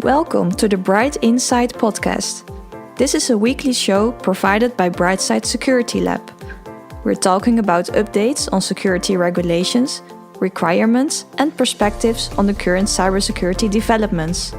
Welcome to the Bright Insight podcast. This is a weekly show provided by Brightside Security Lab. We're talking about updates on security regulations, requirements, and perspectives on the current cybersecurity developments.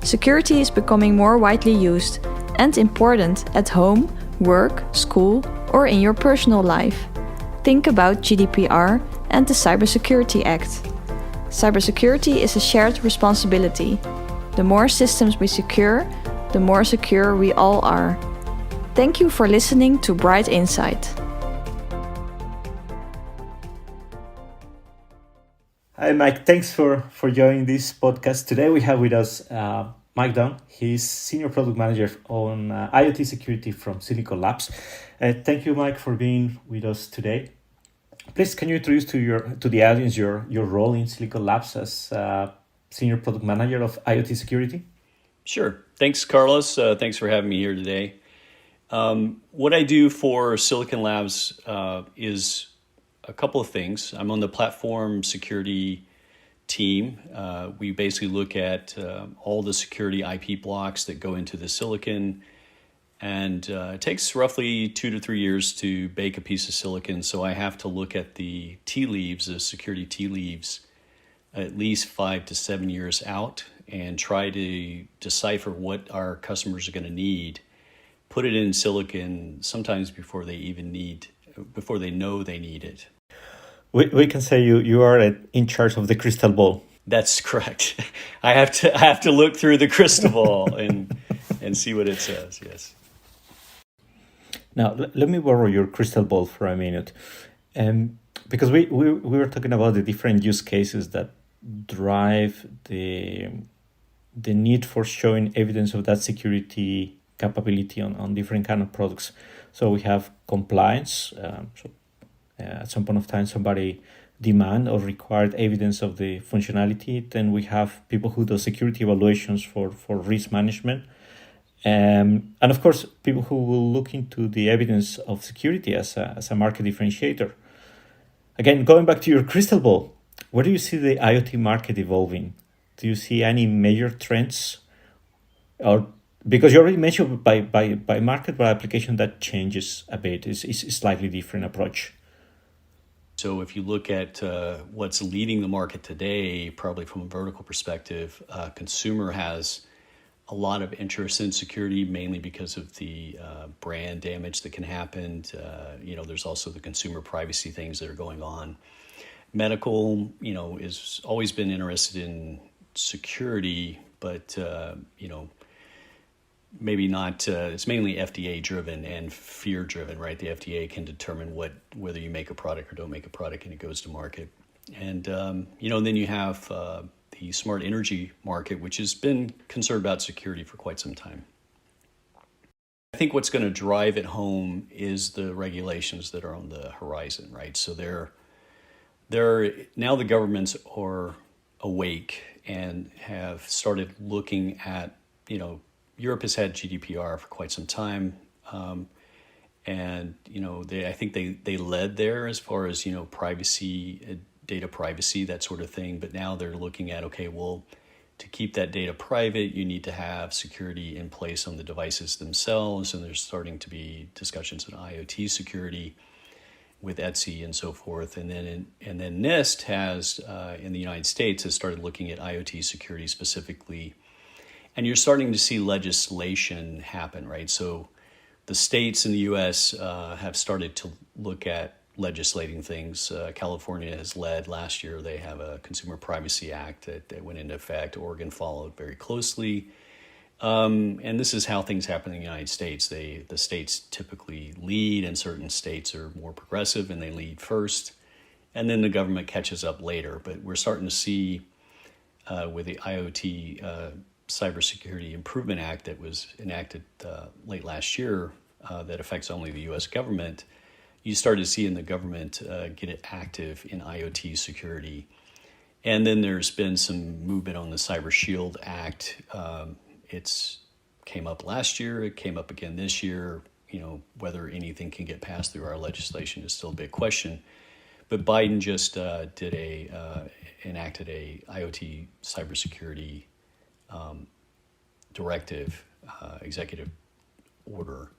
Security is becoming more widely used and important at home, work, school, or in your personal life. Think about GDPR and the Cybersecurity Act. Cybersecurity is a shared responsibility. The more systems we secure, the more secure we all are. Thank you for listening to Bright Insight. Hi, Mike. Thanks for joining this podcast. Today we have with us Mike Dunn. He's Senior Product Manager on IoT Security from Silicon Labs. Thank you, Mike, for being with us today. Please, can you introduce to the audience your role in Silicon Labs as Senior Product Manager of IoT Security? Sure. Thanks, Carlos. Thanks for having me here today. What I do for Silicon Labs is a couple of things. I'm on the platform security team. We basically look at all the security IP blocks that go into the silicon. And it takes roughly 2 to 3 years to bake a piece of silicon. So I have to look at the tea leaves, the security tea leaves, at least 5 to 7 years out and try to decipher what our customers are going to need, put it in silicon sometimes before they know they need it. We can say you are in charge of the crystal ball. That's correct. I have to look through the crystal ball and see what it says. Yes. Now, let me borrow your crystal ball for a minute. Because we were talking about the different use cases that drive the need for showing evidence of that security capability on different kind of products. So we have compliance. At some point of time, somebody demand or required evidence of the functionality. Then we have people who do security evaluations for risk management. And of course, people who will look into the evidence of security as a market differentiator. Again, going back to your crystal ball, where do you see the IoT market evolving? Do you see any major trends? Or because you already mentioned by market, by application, that changes a bit, is a slightly different approach. So if you look at what's leading the market today, probably from a vertical perspective, consumer has a lot of interest in security, mainly because of the brand damage that can happen. There's also the consumer privacy things that are going on. Medical, is always been interested in security, but, maybe not, it's mainly FDA driven and fear driven, right? The FDA can determine whether you make a product or don't make a product and it goes to market. And, then you have the smart energy market, which has been concerned about security for quite some time. I think what's going to drive it home is the regulations that are on the horizon, right? So now the governments are awake and have started looking at, Europe has had GDPR for quite some time. I think they led there as far as, privacy, data privacy, that sort of thing. But now they're looking at, okay, well, to keep that data private, you need to have security in place on the devices themselves. And there's starting to be discussions on IoT security with Etsy and so forth. And then NIST has, in the United States, has started looking at IoT security specifically. And you're starting to see legislation happen, right? So the states in the U.S. Have started to look at legislating things. California has led last year. They have a Consumer Privacy Act that went into effect. Oregon followed very closely. And this is how things happen in the United States. The states typically lead, and certain states are more progressive and they lead first. And then the government catches up later. But we're starting to see with the IoT Cybersecurity Improvement Act that was enacted late last year that affects only the U.S. government, you start to see in the government get it active in IoT security. And then there's been some movement on the Cyber Shield Act. It's came up last year. It came up again this year. Whether anything can get passed through our legislation is still a big question. But Biden just enacted a IoT cybersecurity directive, executive order,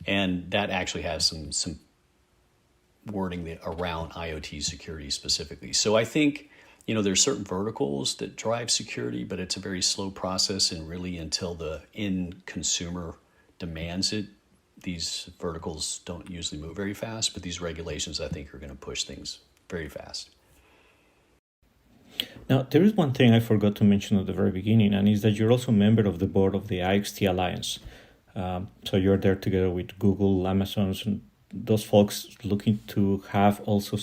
and that actually has some wording that around IoT security specifically. So I think, there's certain verticals that drive security, but it's a very slow process, and really until the end consumer demands it, these verticals don't usually move very fast, but these regulations, I think, are going to push things very fast. Now, there is one thing I forgot to mention at the very beginning, and is that you're also a member of the board of the IoXt Alliance. So you're there together with Google, Amazon, and those folks looking to have also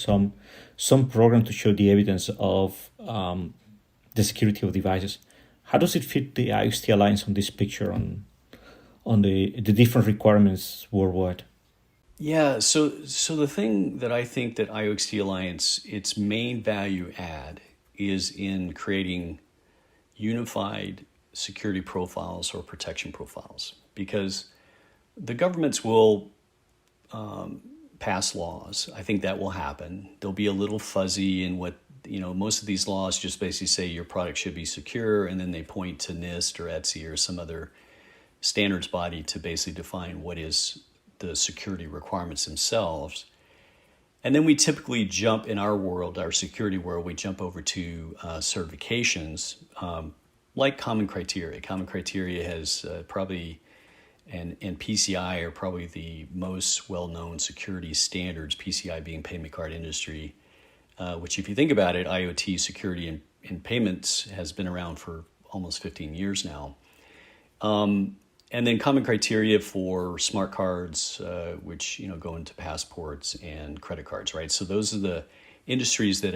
some program to show the evidence of the security of devices. How does it fit the IoXt Alliance on this picture on the different requirements worldwide? Yeah, so the thing that I think that IoXt Alliance, its main value add is in creating unified security profiles or protection profiles, because the governments will pass laws. I think that will happen. They'll be a little fuzzy in what, most of these laws just basically say your product should be secure, and then they point to NIST or ETSI or some other standards body to basically define what is the security requirements themselves. And then we typically jump in our world, our security world, we jump over to certifications like Common Criteria. Common Criteria has probably, and PCI are probably the most well-known security standards, PCI being payment card industry, which if you think about it, IoT security in payments has been around for almost 15 years now. And then Common Criteria for smart cards, which go into passports and credit cards, right? So those are the industries that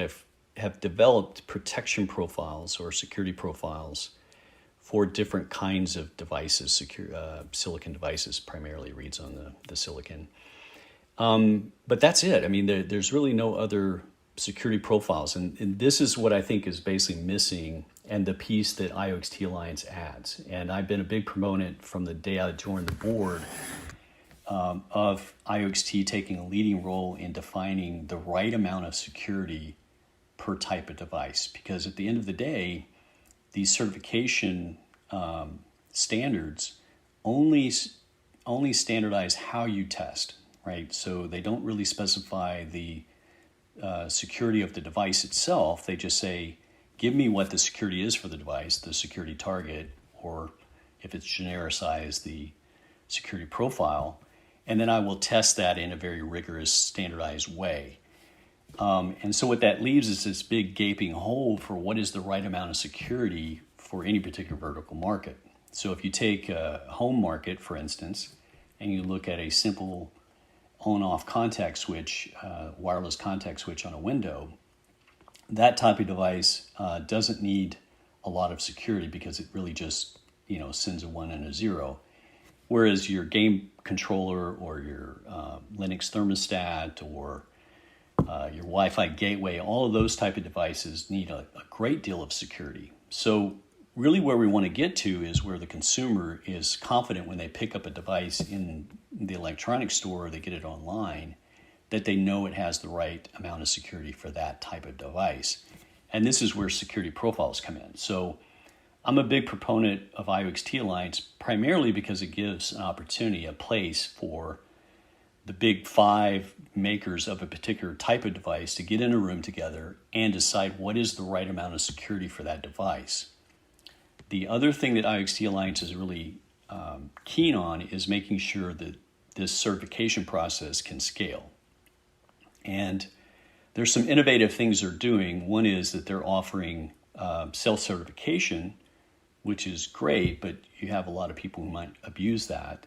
have developed protection profiles or security profiles for different kinds of devices. Silicon devices primarily reads on the silicon. But that's it. I mean, there's really no other security profiles, and this is what I think is basically missing, and the piece that IoXt Alliance adds. And I've been a big proponent from the day I joined the board of IoXt taking a leading role in defining the right amount of security per type of device. Because at the end of the day, these certification standards only standardize how you test, right? So they don't really specify the security of the device itself. They just say, give me what the security is for the device, the security target, or if it's genericized, the security profile, and then I will test that in a very rigorous, standardized way. And so what that leaves is this big gaping hole for what is the right amount of security for any particular vertical market. So if you take a home market, for instance, and you look at a simple on-off contact switch, wireless contact switch on a window, that type of device doesn't need a lot of security because it really just sends a 1 and a 0. Whereas your game controller or your Linux thermostat or your Wi-Fi gateway, all of those type of devices need a great deal of security. So really where we want to get to is where the consumer is confident when they pick up a device in the electronics store or they get it online, that they know it has the right amount of security for that type of device. And this is where security profiles come in. So I'm a big proponent of IoXt Alliance primarily because it gives an opportunity, a place for the big 5 makers of a particular type of device to get in a room together and decide what is the right amount of security for that device. The other thing that IoXt Alliance is really keen on is making sure that this certification process can scale. And there's some innovative things they're doing. One is that they're offering self-certification, which is great, but you have a lot of people who might abuse that.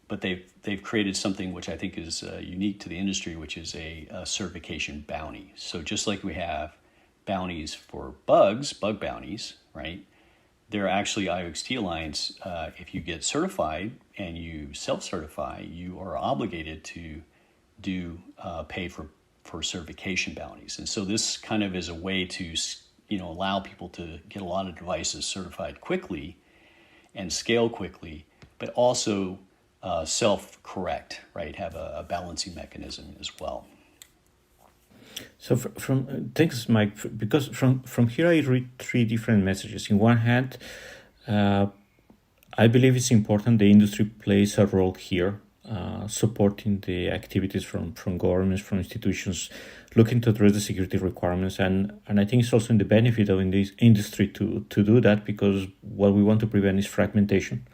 But they've created something which I think is unique to the industry, which is a certification bounty. So just like we have bounties for bug bounties, right? They're actually IoXt Alliance. If you get certified and you self-certify, you are obligated to pay for certification bounties. And so this kind of is a way to allow people to get a lot of devices certified quickly and scale quickly, but also self-correct, right? Have a balancing mechanism as well. So thanks, Mike, because from here I read 3 different messages. In one hand, I believe it's important the industry plays a role here, supporting the activities from governments, from institutions, looking to address the security requirements. And I think it's also in the benefit of in this industry to do that, because what we want to prevent is fragmentation.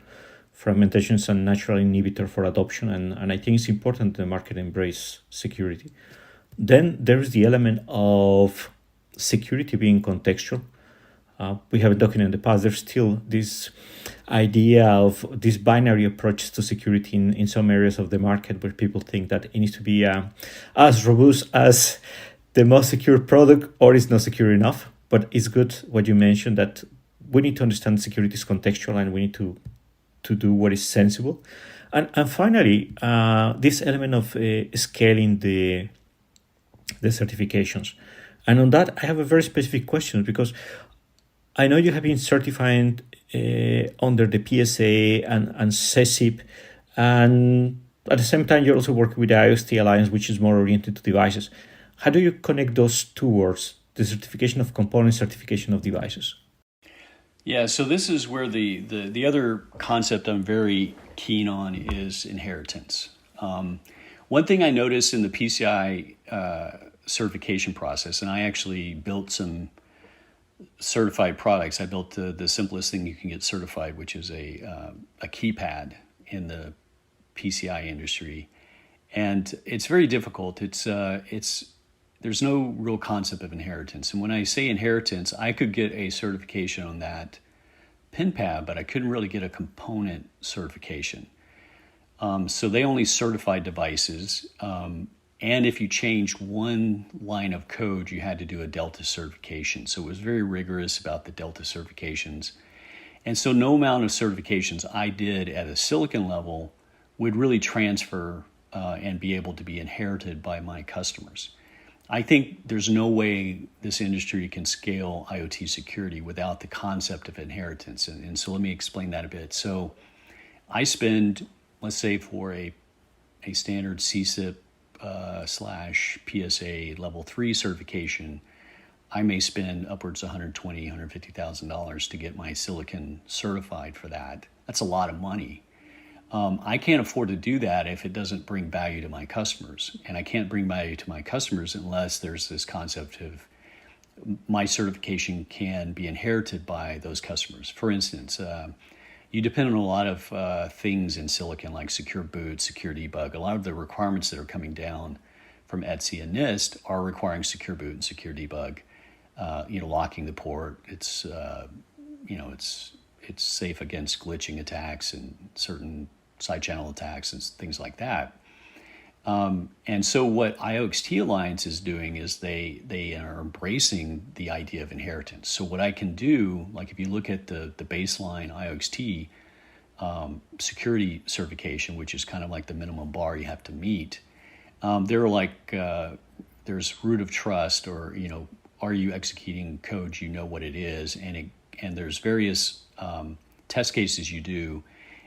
Fragmentation is a natural inhibitor for adoption, and I think it's important the market embrace security. Then there is the element of security being contextual. We have been talking in the past, there's still this idea of this binary approach to security in some areas of the market, where people think that it needs to be as robust as the most secure product, or it's not secure enough. But it's good what you mentioned, that we need to understand security is contextual, and we need to do what is sensible. And finally, this element of scaling the certifications. And on that, I have a very specific question, because I know you have been certifying under the PSA and CESIP, and at the same time, you're also working with the IoXt Alliance, which is more oriented to devices. How do you connect those two words, the certification of components, certification of devices? Yeah, so this is where the other concept I'm very keen on is inheritance. One thing I noticed in the PCI certification process, and I actually built some certified products. I built the simplest thing you can get certified, which is a keypad in the PCI industry, and it's very difficult. There's no real concept of inheritance, and when I say inheritance, I could get a certification on that pin pad, but I couldn't really get a component certification. So they only certified devices. And if you changed one line of code, you had to do a Delta certification. So it was very rigorous about the Delta certifications. And so no amount of certifications I did at a silicon level would really transfer and be able to be inherited by my customers. I think there's no way this industry can scale IoT security without the concept of inheritance. And so let me explain that a bit. So I spend, let's say for a standard CSIP / PSA level 3 certification, I may spend upwards of $120,000, $150,000 to get my silicon certified for that. That's a lot of money. I can't afford to do that if it doesn't bring value to my customers. And I can't bring value to my customers unless there's this concept of my certification can be inherited by those customers. For instance, you depend on a lot of things in silicon, like secure boot, secure debug. A lot of the requirements that are coming down from ETSI and NIST are requiring secure boot and secure debug. Locking the port. It's safe against glitching attacks and certain side channel attacks and things like that. And so what IoXt Alliance is doing is they are embracing the idea of inheritance. So what I can do, like if you look at the baseline IoXt security certification, which is kind of like the minimum bar you have to meet, there's root of trust, or are you executing code, what it is, and there's various test cases you do,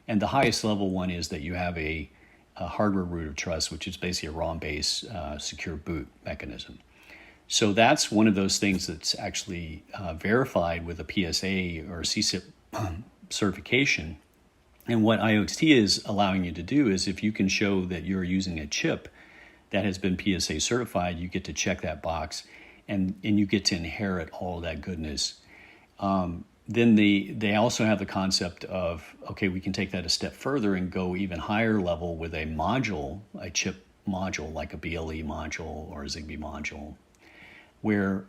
and the highest level one is that you have a hardware root of trust, which is basically a ROM-based secure boot mechanism. So that's one of those things that's actually verified with a PSA or a CSIP certification. And what IoXt is allowing you to do is, if you can show that you're using a chip that has been PSA certified, you get to check that box, and you get to inherit all of that goodness. Then they also have the concept of, okay, we can take that a step further and go even higher level with a module, a chip module, like a BLE module or a Zigbee module, where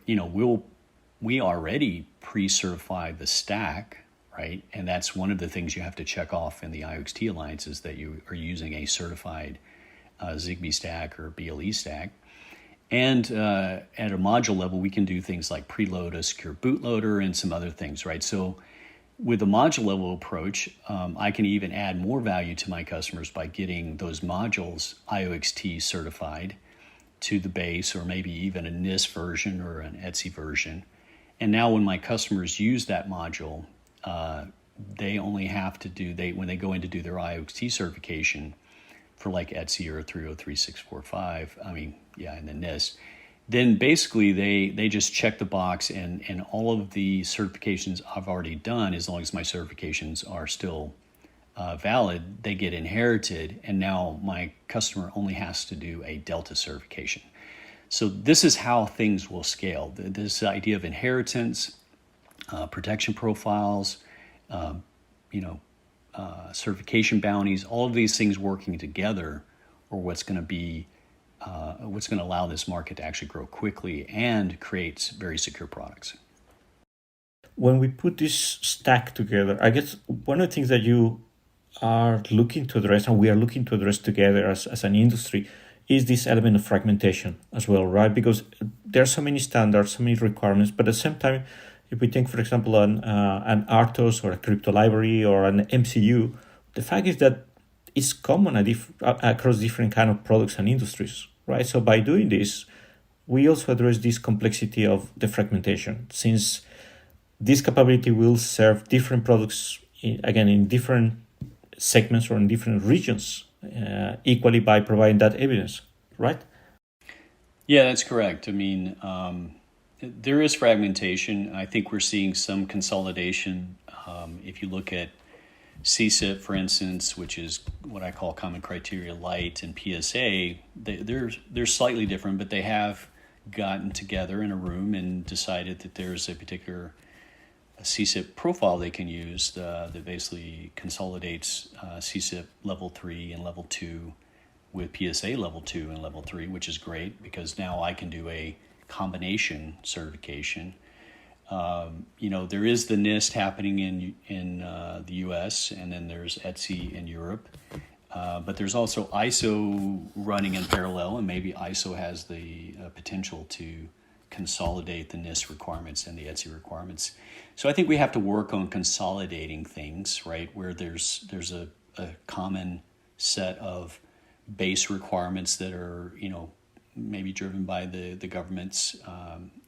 we already pre-certified the stack, right? And that's one of the things you have to check off in the IoXt Alliance, is that you are using a certified Zigbee stack or BLE stack. And at a module level, we can do things like preload a secure bootloader and some other things, right? So with a module level approach, I can even add more value to my customers by getting those modules IoXt certified to the base, or maybe even a NIST version or an ETSI version. And now when my customers use that module, they only have to when they go in to do their IoXt certification for like ETSI or 303645, and the NIST, then basically they just check the box, and all of the certifications I've already done, as long as my certifications are still valid, they get inherited, and now my customer only has to do a Delta certification. So this is how things will scale. This idea of inheritance, protection profiles, certification bounties, all of these things working together are what's going to allow this market to actually grow quickly and create very secure products. When we put this stack together, I guess one of the things that you are looking to address, and we are looking to address together as an industry, is this element of fragmentation as well, right? Because there are so many standards, so many requirements, but at the same time, if we think, for example, an RTOS or a crypto library or an MCU, the fact is that it's common across different kind of products and industries, right? So by doing this, we also address this complexity of the fragmentation, since this capability will serve different products, in different segments or in different regions, equally by providing that evidence, right? Yeah, that's correct. I mean, there is fragmentation. I think we're seeing some consolidation. If you look at CSIP, for instance, which is what I call Common Criteria Light, and PSA, they're slightly different, but they have gotten together in a room and decided that there's a particular CSIP profile they can use that basically consolidates CSIP level 3 and level 2 with PSA level 2 and level 3, which is great because now I can do a combination certification. There is the NIST happening in the US, and then there's ETSI in Europe. But there's also ISO running in parallel, and maybe ISO has the potential to consolidate the NIST requirements and the ETSI requirements. So I think we have to work on consolidating things, right, where there's a common set of base requirements that are, maybe driven by the governments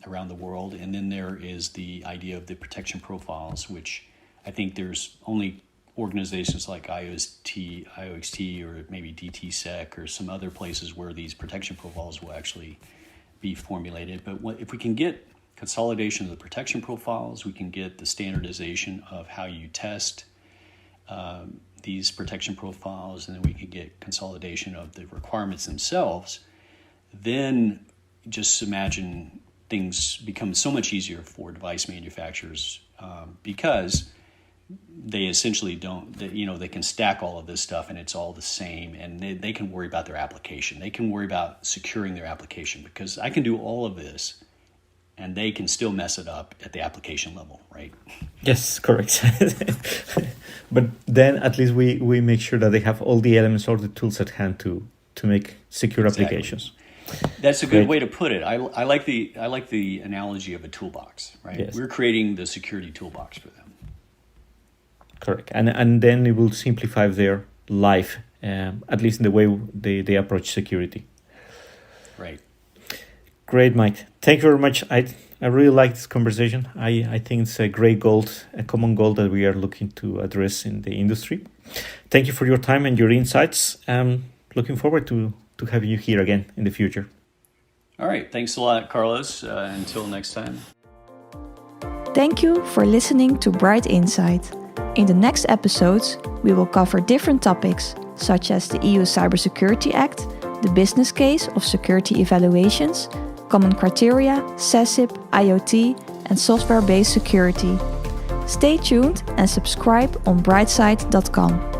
around the world. And then there is the idea of the protection profiles, which I think there's only organizations like IoXt or maybe DTSec or some other places where these protection profiles will actually be formulated. But if we can get consolidation of the protection profiles, we can get the standardization of how you test these protection profiles, and then we can get consolidation of the requirements themselves, then just imagine things become so much easier for device manufacturers because they essentially they can stack all of this stuff and it's all the same, and they can worry about their application. They can worry about securing their application because I can do all of this and they can still mess it up at the application level, right? Yes, correct. But then at least we make sure that they have all the elements, all the tools at hand to make secure applications. That's a good way to put it. I like the analogy of a toolbox, right? Yes. We're creating the security toolbox for them. Correct. And then it will simplify their life, at least in the way they approach security. Right. Great, Mike. Thank you very much. I really like this conversation. I think it's a great goal, a common goal that we are looking to address in the industry. Thank you for your time and your insights. Looking forward to having you here again in the future. All right. Thanks a lot, Carlos. Until next time. Thank you for listening to Bright Insight. In the next episodes, we will cover different topics, such as the EU Cybersecurity Act, the business case of security evaluations, common criteria, CSIP, IoT, and software-based security. Stay tuned and subscribe on brightside.com.